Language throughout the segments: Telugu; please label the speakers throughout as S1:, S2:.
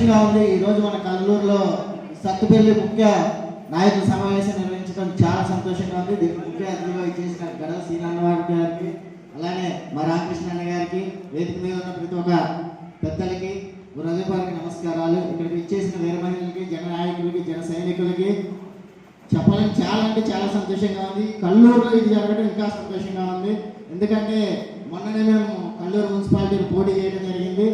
S1: సంతోషంగా ఉంది. ఈరోజు మన కల్లూరులో సత్తుపల్లి ముఖ్య నాయకుల సమావేశం నిర్వహించడం చాలా సంతోషంగా ఉంది. దీనికి ముఖ్య అతిథిగా ఇచ్చేసిన గడవ శ్రీనారాయణ గారికి, అలానే మా రామకృష్ణ గారికి, వేదిక మీద ఉన్న ప్రతి ఒక్క పెద్దలకి హృదయపూర్వక నమస్కారాలు. ఇక్కడికి ఇచ్చేసిన వీర మహిళలకి, జన నాయకులకి, జన సైనికులకి చెప్పాలని చాలా అంటే చాలా సంతోషంగా ఉంది. కల్లూరులో ఇది జరగడం ఇంకా సంతోషంగా ఉంది. ఎందుకంటే మొన్ననే మేము కల్లూరు మున్సిపాలిటీని పోటీ చేయడం జరిగింది.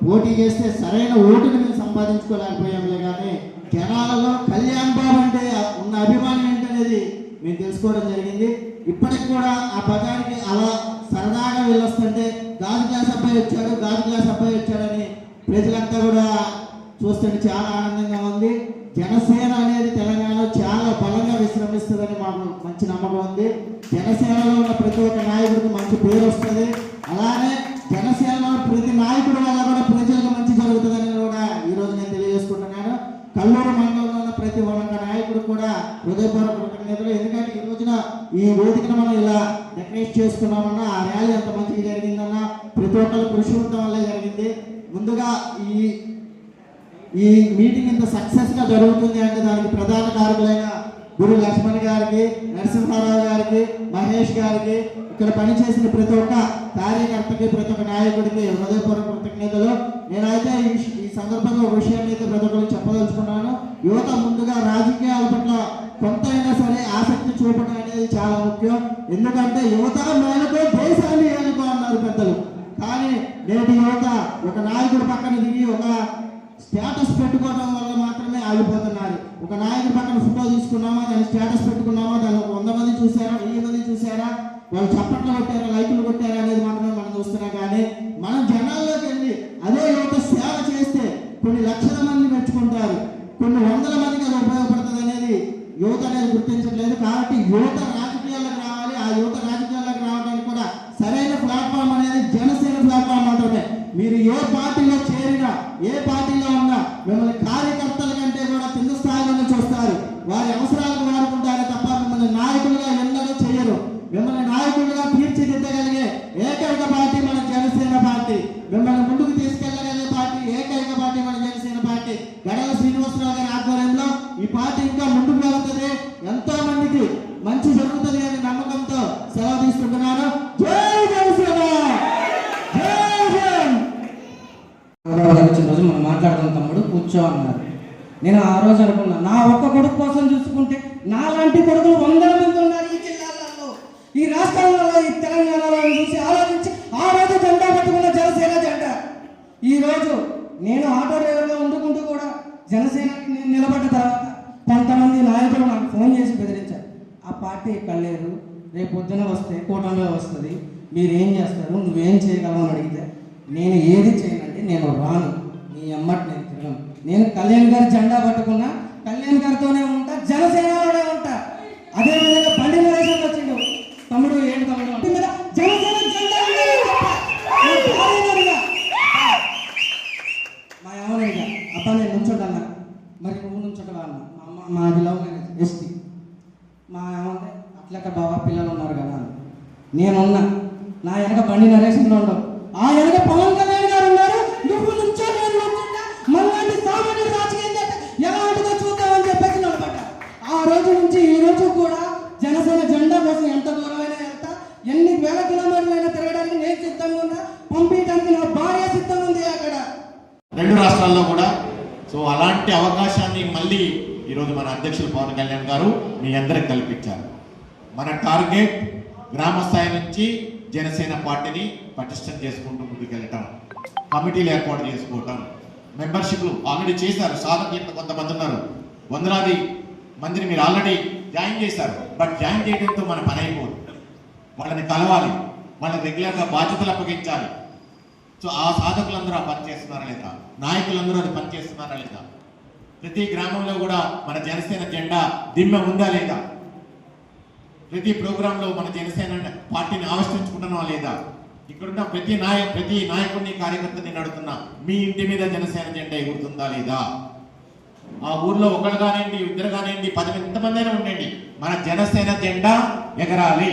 S1: పోటీ చేస్తే సరైన ఓటుని మేము సంపాదించుకోలేకపోయాములే, కానీ జనాలలో కళ్యాణ్ బాబు అంటే ఉన్న అభిమానం ఏంటనేది మేము తెలుసుకోవడం జరిగింది. ఇప్పటికి కూడా ఆ పదానికి అలా సరదాగా వెళ్ళొస్తుంటే గాజు గ్లాస్ అబ్బాయి వచ్చాడని ప్రజలంతా కూడా చూస్తుంటే చాలా ఆనందంగా ఉంది. జనసేన అనేది తెలంగాణలో చాలా బలంగా విశ్రమిస్తుందని మాకు మంచి నమ్మకం ఉంది. జనసేనలో ఉన్న ప్రతి ఒక్క నాయకుడికి మంచి పేరు వస్తుంది. అలానే జనసేనలో ప్రతి నాయకుడి వల్ల కూడా ప్రజలకు మంచి జరుగుతుందని కూడా ఈరోజు నేను తెలియజేసుకుంటున్నాను. కల్లూరు మండలంలో ఉన్న ప్రతి ఒక్క నాయకుడు కూడా హృదయపూర్వక కృతజ్ఞతలు. ఎందుకంటే ఈ రోజున ఈ వేదికను మనం ఇలా డెకరేట్ చేసుకున్నామన్నా, ఆ ర్యాలీ ఎంత మంచిగా జరిగిందన్నా ప్రతి ఒక్కరు కృషి ఉండటం వల్లే జరిగింది. ముందుగా ఈ మీటింగ్ ఇంత సక్సెస్ గా జరుగుతుంది అంటే దానికి ప్రధాన కారకులైన గురు లక్ష్మణ్ గారికి, నరసింహారావు గారికి, మహేష్ గారికి, ఇక్కడ పనిచేసిన ప్రతి ఒక్క కార్యకర్తకి, ప్రతి ఒక్క నాయకుడికి హృదయపూర్వక కృతజ్ఞతలు. నేనైతే ఈ సందర్భంగా ఒక విషయాన్ని అయితే ప్రతి ఒక్కరికి చెప్పదలుచుకున్నాను. యువత ముందుగా రాజకీయాల పట్ల కొంతైనా సరే ఆసక్తి చూపడం అనేది చాలా ముఖ్యం. ఎందుకంటే యువత మేలుకో దేశాన్ని ఏలుకో అన్నారు పెద్దలు. కానీ నేటి యువత ఒక నాయకుడి పక్కన దిగి ఒక స్టేటస్ పెట్టుకోవడం వల్ల మాత్రమే ఆగిపోతున్నారు. ఒక నాయకుడి పక్కన ఫోటో తీసుకున్నామా, దాన్ని స్టేటస్ పెట్టుకున్నామా, దాన్ని 100 మంది చూసారా, 1000 మంది చూసారా, వాళ్ళు చప్పట్లు కొట్టారా, లైకులు కొట్టారా అనేది మాత్రమే మనం చూస్తున్నాం. కానీ మనం జనాల్లోకి వెళ్ళి అదే యువత సేవ చేస్తే కొన్ని లక్షల మంది మెచ్చుకుంటారు, కొన్ని 100 మందికి అది ఉపయోగపడుతుంది అనేది యువత అనేది గుర్తించట్లేదు. కాబట్టి యువత రాజకీయాల్లోకి రావాలి. ఆ యువత రాజకీయాల్లోకి రావడానికి కూడా సరైన ప్లాట్ఫామ్ అనేది జనసేన ప్లాట్ఫామ్ మాత్రమే. మీరు ఏ పార్టీలో చేరినా, ఏ పార్టీలో ఉన్నా మిమ్మల్ని కార్యకర్తల కంటే కూడా కింద స్థాయిలోనే చూస్తారు. వారి అవసరాలకు వాడుకుంటారే తప్ప మిమ్మల్ని నాయకులుగా ఎన్నడూ చేయరు. మిమ్మల్ని నాయకులుగా తీర్చిదిద్దగలిగే ఏకైక పార్టీ మన జనసేన పార్టీ. మిమ్మల్ని ముందుకు తీసుకెళ్లగలిగే పార్టీ ఏకైక పార్టీ మన జనసేన పార్టీ. గడల శ్రీనివాసరావు గారి ఆధ్వర్యంలో ఈ పార్టీ ఇంకా ముందుకు వెళ్తుంది. ఎంతో మందికి మంచి జరుగుతుంది అనే నమ్మకంతో సెలవు తీసుకుంటున్నాను. జై జనసేన, జై జన్.
S2: వచ్చిన రోజు మనం మాట్లాడదాం తమ్ముడు, కూర్చో అన్నారు. నేను ఆ రోజు అనుకున్నా, నా ఒక్క కొడుకు కోసం చూసుకుంటే నాలాంటి కొడుకులు 100 మంది ఉన్నారు ఈ జిల్లాలలో, ఈ రాష్ట్రాలలో, ఈ తెలంగాణలో చూసి ఆలోచించి ఆ రోజు జెండా పట్టుకున్న జనసేన జెండా. ఈ రోజు నేను ఆటో డ్రైవర్గా ఉండుకుంటూ కూడా జనసేన నిలబడ్డ తర్వాత కొంతమంది నాయకులు నాకు ఫోన్ చేసి బెదిరించారు. ఆ పార్టీ ఇక్కడ లేదు, రేపు పొద్దున వస్తే కూటమిలో వస్తుంది, మీరేం చేస్తారు, నువ్వేం చేయగలవు అని అడిగితే నేను ఏది చేయనండి, నేను రాను, నీ అమ్మటి నేను తిరగను. నేను కళ్యాణ్ గారి జెండా పట్టుకున్నా, కళ్యాణ్ గారితోనే ఉంటా, జనసేనలోనే ఉంటా. అదేవిధంగా బండి నరేషన్ వచ్చిండు, తమ్ముడు ఏంటి తమ్ముడు మీద జనసేన జెండా మా ఏమన్నా అబ్బా నేను నుంచోటన్నా, మరి నువ్వు నుంచోటవా అన్న. మాది లవ్ మ్యారేజ్, ఎస్టీ. మా ఏమంటే అట్లక బాబా పిల్లలు ఉన్నారు కదా, నేనున్నా, నా వెనక బండి నరేషన్లో ఉండవు, ఆ వెనక పవన్ కళ్యాణ్ గారు ఉన్నారు, నువ్వు నుంచో నేను నుంచుంటా, మళ్ళీ సామాన్య రాజకీయం ఎలా ఉంటుందో చూద్దామని చెప్పేసి నిలబడ్డా. ఆ రోజు నుంచి ఈ రోజు కూడా జనసేన జెండా కోసం ఎంత దూరమైనా వెళ్తా, ఎన్ని వేల కిలోమీటర్లైనా తిరగడానికి నేను సిద్ధంగా ఉన్నా, పంపించడానికి నా భార్య సిద్ధంగా ఉంది అక్కడ
S3: 2 రాష్ట్రాల్లో కూడా. సో అలాంటి అవకాశాన్ని మళ్ళీ ఈరోజు మన అధ్యక్షులు పవన్ కళ్యాణ్ గారు మీ అందరికి కల్పించారు. మన టార్గెట్ గ్రామ స్థాయి నుంచి జనసేన పార్టీని పటిష్టం చేసుకుంటూ ముందుకెళ్ళటం, కమిటీలు ఏర్పాటు చేసుకోవటం, మెంబర్షిప్లు ఆల్రెడీ చేశారు. సాధకులు కొంతమంది ఉన్నారు, 100 మందిని మీరు ఆల్రెడీ జాయిన్ చేశారు. బట్ జాయిన్ చేయడంతో మన పని అయిపోదు, వాళ్ళని కలవాలి, వాళ్ళని రెగ్యులర్గా బాధ్యతలు అప్పగించాలి. సో ఆ సాధకులందరూ ఆ పని చేస్తున్నారా లేదా, నాయకులందరూ అది పని చేస్తున్నారా లేదా, ప్రతి గ్రామంలో కూడా మన జనసేన జెండా దిమ్మె ఉందా లేదా, ప్రతి ప్రోగ్రాంలో మన జనసేన పార్టీని ఆవిష్కరించుకుంటున్నావా లేదా, ఇక్కడున్న ప్రతి నాయకుడిని కార్యకర్తని అడుగుతున్నా, మీ ఇంటి మీద జనసేన జెండా ఎగురుతుందా లేదా, ఆ ఊర్లో ఒకరు కానివ్వండి, 2 కానివ్వండి, 10 ఎంతమంది అయినా ఉండండి, మన జనసేన జెండా ఎగరాలి.